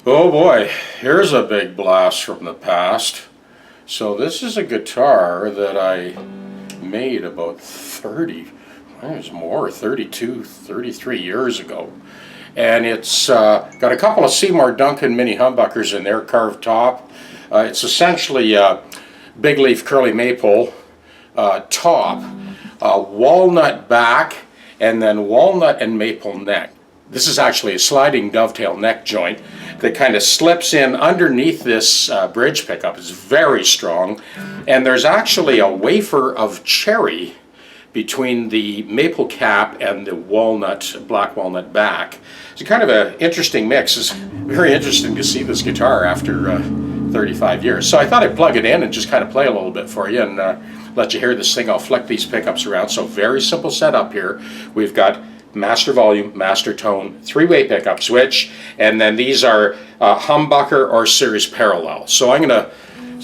Oh boy, here's a big blast from the past. So this is a guitar that I made about 30, I think it was more, 32, 33 years ago. And it's got a couple of Seymour Duncan mini humbuckers in there, carved top. It's essentially a big leaf curly maple top, walnut back, and then walnut and maple neck. This is actually a sliding dovetail neck joint that kind of slips in underneath this bridge pickup. It's very strong, and there's actually a wafer of cherry between the maple cap and the walnut, black walnut back. It's kind of an interesting mix. It's very interesting to see this guitar after 35 years. So I thought I'd plug it in and just kind of play a little bit for you and let you hear this thing. I'll flick these pickups around. So very simple setup here. We've got master volume, master tone, three-way pickup switch, and then these are humbucker or series parallel. So I'm going to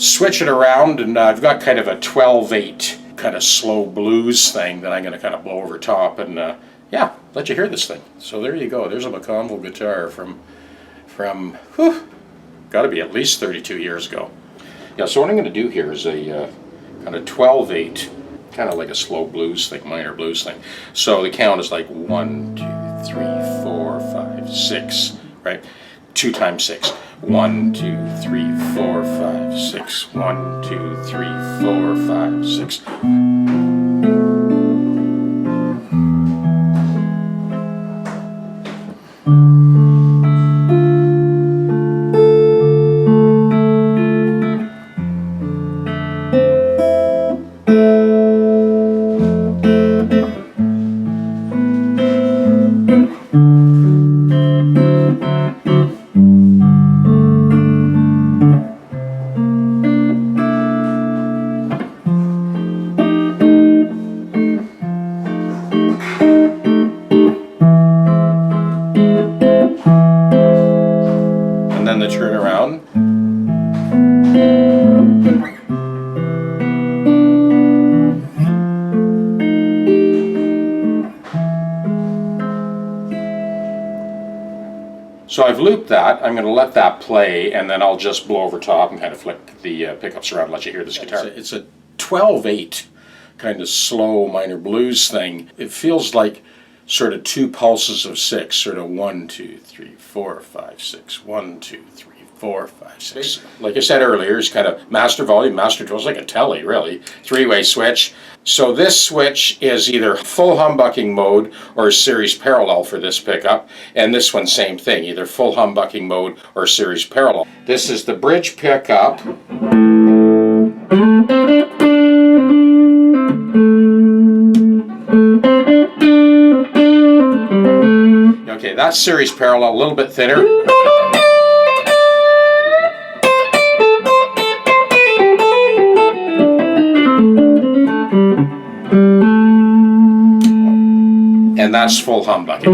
switch it around, and I've got kind of a 12/8 kind of slow blues thing that I'm going to kind of blow over top, and yeah, let you hear this thing. So there you go. There's a McConville guitar from got to be at least 32 years ago. Yeah, so what I'm going to do here is a kind of 12/8, kind of like a slow blues thing, minor blues thing. So the count is like 1, 2, 3, 4, 5, 6, right? 2 times 6. 1, 2, 3, 4, 5, 6. 1, 2, 3, 4, 5, 6. And then the turn around. So I've looped that. I'm going to let that play, and then I'll just blow over top and kind of flick the pickups around and let you hear this guitar. It's a 12/8 kind of slow minor blues thing. It feels like sort of 2 pulses of 6, sort of 1, 2, 3, 4, 5, 6, 1, 2, 3, 4, 5, 6. Like I said earlier, it's kind of master volume, master tone. It's like a telly, really. 3-way switch. So this switch is either full humbucking mode or series parallel for this pickup, and this one same thing, either full humbucking mode or series parallel. This is the bridge pickup. Okay, that's series parallel, a little bit thinner. And that's full humbucking.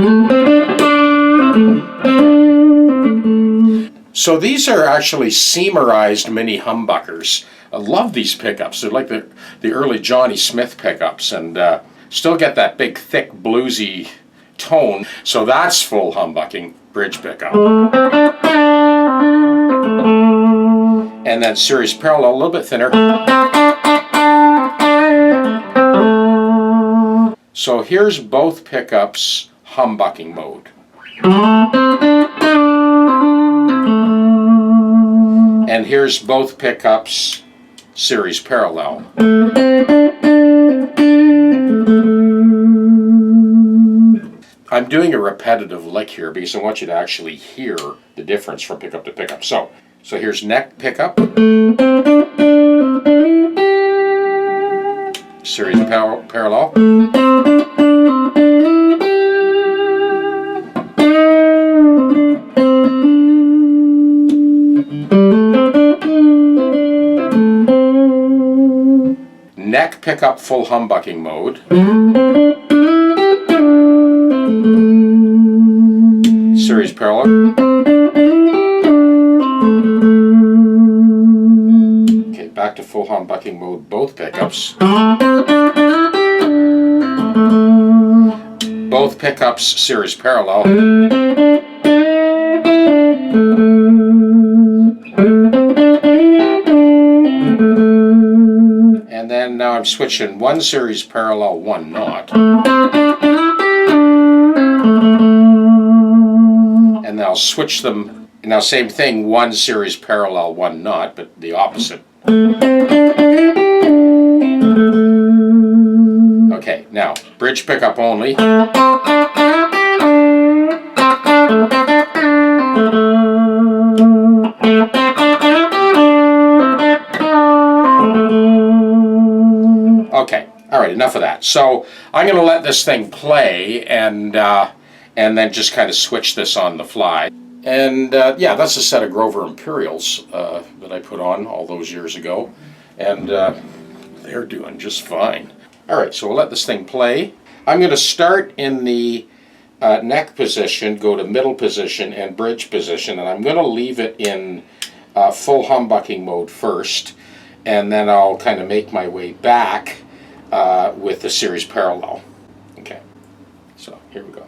So these are actually Seymorized mini humbuckers. I love these pickups. They're like the early Johnny Smith pickups, and still get that big, thick, bluesy tone. So that's full humbucking bridge pickup. And then series parallel, a little bit thinner. So here's both pickups humbucking mode. And here's both pickups series parallel. I'm doing a repetitive lick here because I want you to actually hear the difference from pickup to pickup. So here's neck pickup. Series parallel. Neck pickup full humbucking mode. Series parallel. Okay, back to full humbucking mode, both pickups. Both pickups series parallel. switching one series parallel, one not. And I'll switch them, now same thing, one series parallel, one not, but the opposite. Okay, now, bridge pickup only. Okay, all right, enough of that. So I'm going to let this thing play and then just kind of switch this on the fly. And yeah, that's a set of Grover Imperials that I put on all those years ago. And they're doing just fine. All right, so we'll let this thing play. I'm going to start in the neck position, go to middle position and bridge position, and I'm going to leave it in full humbucking mode first, and then I'll kind of make my way back with the series parallel. Okay, so here we go.